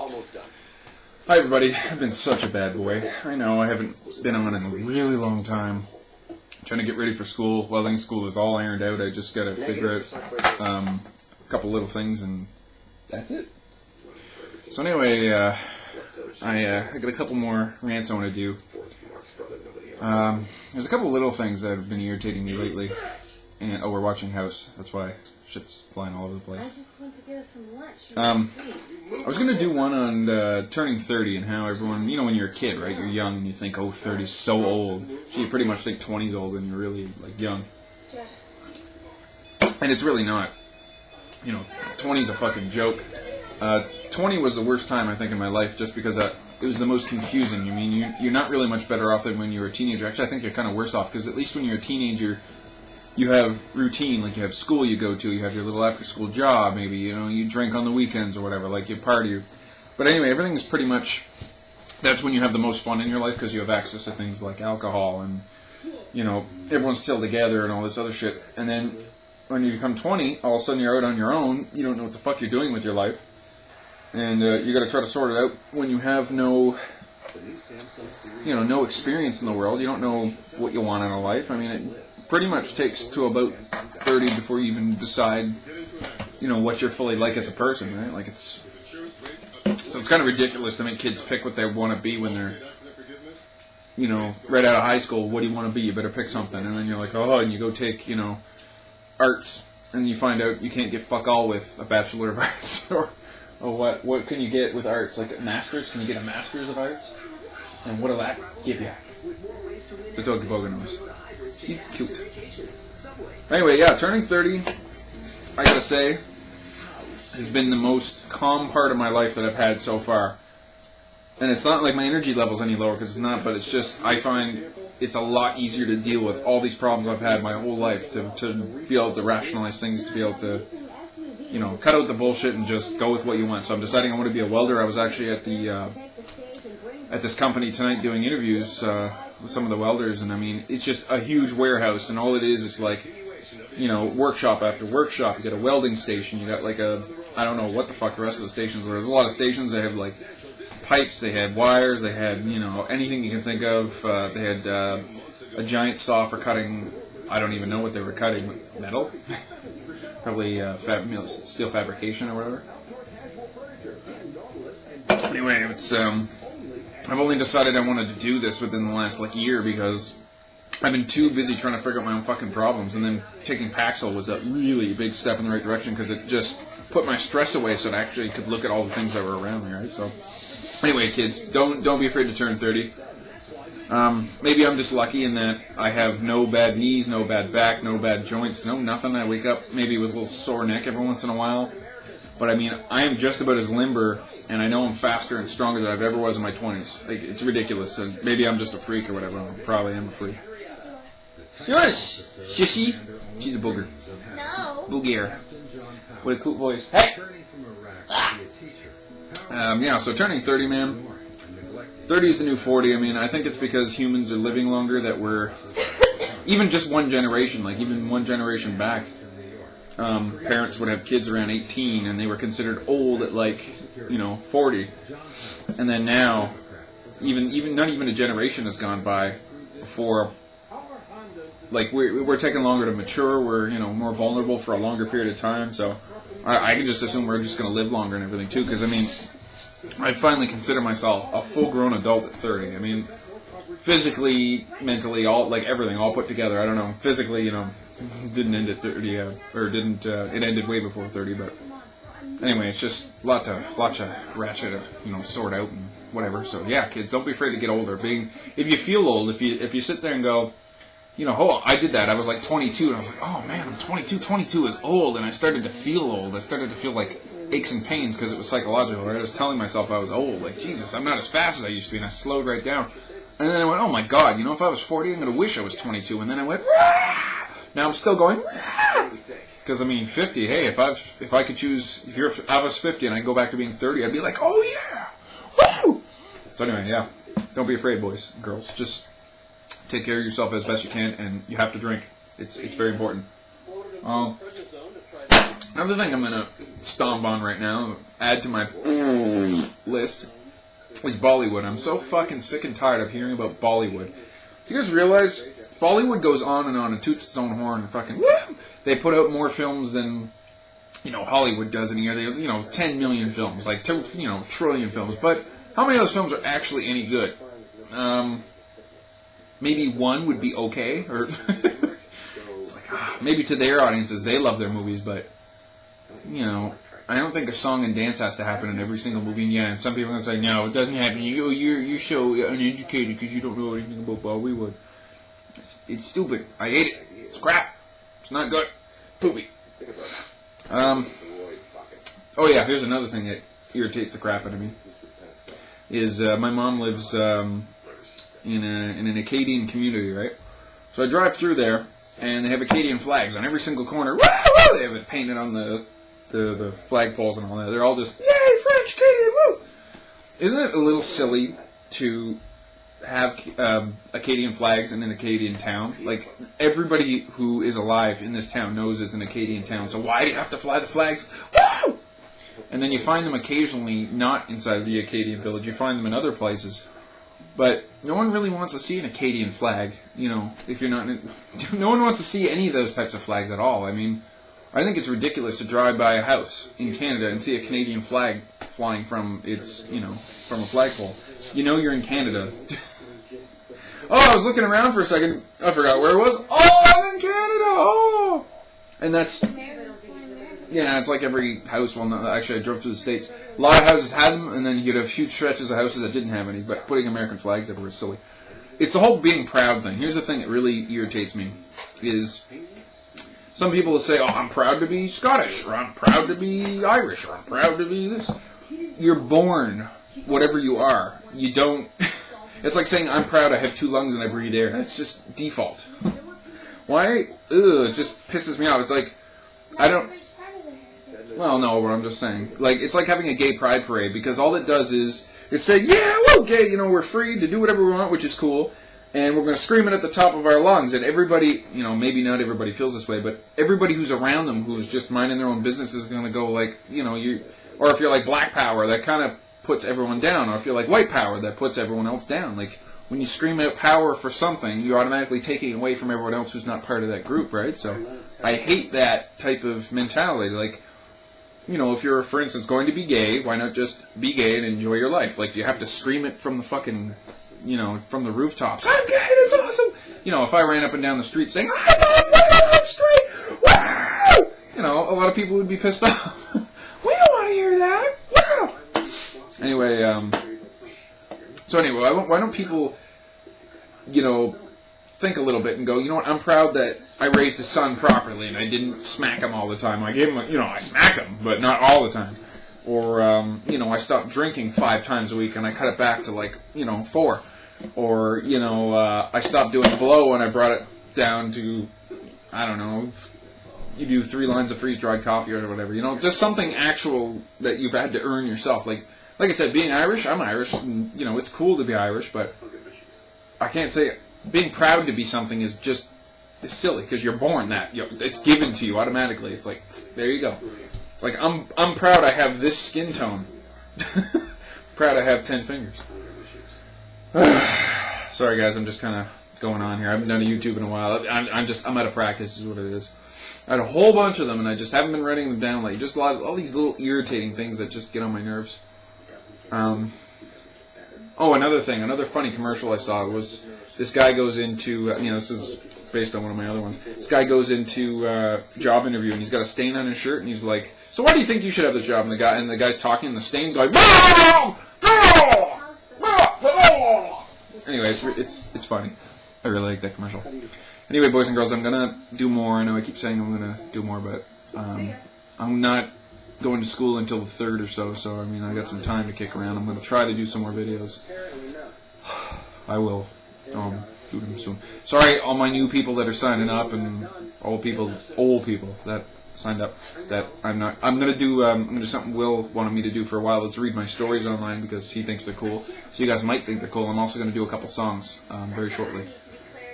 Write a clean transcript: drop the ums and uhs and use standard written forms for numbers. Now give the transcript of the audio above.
Hi everybody, I've been such a bad boy. I know, I haven't been on in a really long time. Trying to get ready for school. Welding school is all ironed out. I just got to figure out a couple little things and that's it. So anyway, I got a couple more rants I want to do. There's a couple little things that have been irritating me lately. And we're watching House. That's why shit's flying all over the place. I just went to get us some lunch. I was going to do one on turning 30 and how everyone, you know, when you're a kid, right? You're young and you think, oh, 30's so old. So you pretty much think 20's old and you're really, like, young. And it's really not. You know, 20's a fucking joke. 20 was the worst time, I think, in my life just because it was the most confusing. I mean, you're not really much better off than when you were a teenager. Actually, I think you're kind of worse off because at least when you're a teenager, you have routine, like you have school you go to, you have your little after-school job, maybe, you know, you drink on the weekends or whatever, like you party. But anyway, everything's pretty much, that's when you have the most fun in your life because you have access to things like alcohol and, you know, everyone's still together and all this other shit. And then when you become 20, all of a sudden you're out on your own, you don't know what the fuck you're doing with your life. And you got to try to sort it out when you have no experience in the world. You don't know what you want out of life. I mean, it pretty much takes to about 30 before you even decide, you know, what you're fully like as a person, right? Like so it's kind of ridiculous to make kids pick what they want to be when they're, you know, right out of high school. What do you want to be? You better pick something. And then you're like, oh, and you go take, you know, arts, and you find out you can't get fuck all with a Bachelor of Arts. or what can you get with arts? Like a master's? Can you get a master's of arts? And what'll that give you? The doggy bugger knows. She's cute. Anyway, yeah, turning 30, I gotta say, has been the most calm part of my life that I've had so far. And it's not like my energy level's any lower, because it's not, but it's just, I find it's a lot easier to deal with all these problems I've had my whole life, to be able to rationalize things, to be able to, you know, cut out the bullshit and just go with what you want. So I'm deciding I want to be a welder. I was actually at this company tonight doing interviews with some of the welders, and I mean, it's just a huge warehouse, and all it is like, you know, workshop after workshop. You got a welding station, you got like I don't know what the fuck the rest of the stations were. There's a lot of stations. They have like pipes, they had wires, they had, you know, anything you can think of. They had a giant saw for cutting, I don't even know what they were cutting, metal? Probably steel fabrication or whatever. Anyway, it's I've only decided I wanted to do this within the last year because I've been too busy trying to figure out my own fucking problems, and then taking Paxil was a really big step in the right direction because it just put my stress away so I actually could look at all the things that were around me, right? So anyway, kids, don't be afraid to turn 30. Maybe I'm just lucky in that I have no bad knees, no bad back, no bad joints, no nothing. I wake up maybe with a little sore neck every once in a while. But I mean, I am just about as limber, and I know I'm faster and stronger than I've ever was in my 20s. Like, it's ridiculous. And maybe I'm just a freak or whatever. I probably am a freak. Shush! Shishy! She's a booger. No. Boogier. What a cool voice. Hey! Yeah, so turning 30, man. 30 is the new 40. I mean, I think it's because humans are living longer that we're... Even just one generation, like even one generation back, parents would have kids around 18 and they were considered old at 40. And then now, even not even a generation has gone by before, we're taking longer to mature, we're, more vulnerable for a longer period of time, so I can just assume we're just going to live longer and everything too, because I mean, I finally consider myself a full-grown adult at 30. I mean, physically, mentally, everything, all put together. I don't know. Physically, didn't end at 30, it ended way before 30, but anyway, it's just lots of ratchet to, sort out and whatever. So yeah, kids, don't be afraid to get older. If you feel old, if you sit there and go, I did that. I was 22, and I was like, oh man, I'm 22. 22 is old, and I started to feel old. I started to feel aches and pains because it was psychological, right? I was telling myself I was old, Jesus, I'm not as fast as I used to be, and I slowed right down. And then I went, oh my God, if I was 40, I'm going to wish I was 22. And then I went, Rah! Now I'm still going, because 50, hey, if I could choose, if I was 50 and I go back to being 30, I'd be like, oh yeah, woo! So anyway, yeah, don't be afraid, boys and girls. Just take care of yourself as best you can, and you have to drink. It's very important. Another thing I'm gonna stomp on right now, add to my list, is Bollywood. I'm so fucking sick and tired of hearing about Bollywood. Do you guys realize Bollywood goes on and toots its own horn and fucking woo! They put out more films than, Hollywood does in a year. They, 10 million films, like, trillion films. But how many of those films are actually any good? Maybe one would be okay, or it's like, maybe to their audiences, they love their movies, but, I don't think a song and dance has to happen in every single movie. And yeah, and some people are going to say, no, it doesn't happen. You're so uneducated because you don't know anything about Bollywood. It's stupid. I hate it. It's crap. It's not good. Poopy. Oh yeah, here's another thing that irritates the crap out of me. Is my mom lives in an Acadian community, right? So I drive through there, and they have Acadian flags on every single corner. Woo! They have it painted on the flagpoles and all that. They're all just, yay, French, Acadian, woo! Isn't it a little silly to have Acadian flags in an Acadian town? Like, everybody who is alive in this town knows it's an Acadian town, so why do you have to fly the flags? Woo! And then you find them occasionally not inside the Acadian village. You find them in other places. But no one really wants to see an Acadian flag, if you're not... No one wants to see any of those types of flags at all. I mean, I think it's ridiculous to drive by a house in Canada and see a Canadian flag flying from its, from a flagpole. You're in Canada. Oh, I was looking around for a second. I forgot where it was. Oh, I'm in Canada! Oh! And that's... Yeah, it's like every house. Well, no, actually, I drove through the States. A lot of houses had them, and then you'd have huge stretches of houses that didn't have any. But putting American flags everywhere is silly. It's the whole being proud thing. Here's the thing that really irritates me, is some people will say, oh, I'm proud to be Scottish, or I'm proud to be Irish, or I'm proud to be this. You're born whatever you are. You don't... It's like saying, I'm proud I have 2 lungs and I breathe air. That's just default. Why? It just pisses me off. It's like, I don't... Well, no, but I'm just saying. Like, it's like having a gay pride parade, because all it does is, it's say, yeah, we're gay, we're free to do whatever we want, which is cool, and we're going to scream it at the top of our lungs, and everybody, maybe not everybody feels this way, but everybody who's around them who's just minding their own business is going to go like, or if you're like black power, that kind of puts everyone down, or if you're like white power, that puts everyone else down. Like, when you scream out power for something, you're automatically taking away from everyone else who's not part of that group, right? So, I hate that type of mentality. Like, if you're, for instance, going to be gay, why not just be gay and enjoy your life? Like, you have to scream it from the fucking, from the rooftops. I'm gay, it's awesome! If I ran up and down the street saying, I love women, I'm straight, woo! A lot of people would be pissed off. We don't want to hear that, wow! Anyway, why don't people, think a little bit and go, you know what, I'm proud that I raised a son properly and I didn't smack him all the time. I gave him, I smack him, but not all the time. Or, I stopped drinking 5 times a week and I cut it back to 4. Or, I stopped doing blow and I brought it down to, I don't know, you do 3 lines of freeze-dried coffee or whatever. Just something actual that you've had to earn yourself. Like I said, being Irish, I'm Irish, and, it's cool to be Irish, but I can't say being proud to be something is just it's silly, because you're born that. It's given to you automatically. It's like, there you go. It's like, I'm proud I have this skin tone. Proud I have 10 fingers. Sorry, guys, I'm just kind of going on here. I haven't done a YouTube in a while. I'm out of practice, is what it is. I had a whole bunch of them, and I just haven't been writing them down lately. Just all these little irritating things that just get on my nerves. Another funny commercial I saw was this guy goes into, this is based on one of my other ones. This guy goes into a job interview and he's got a stain on his shirt and he's like, so why do you think you should have this job? And the guy's talking and the stain's going, no! No! No! Anyway, it's funny. I really like that commercial. Anyway, boys and girls, I'm gonna do more. I know I keep saying I'm gonna do more, but I'm not going to school until the 3rd or so, so I got some time to kick around. I'm gonna try to do some more videos. I will do them soon. Sorry, all my new people that are signing up and old people that signed up. That I'm gonna do something Will wanted me to do for a while. Let's read my stories online because he thinks they're cool. So you guys might think they're cool. I'm also gonna do a couple songs very shortly.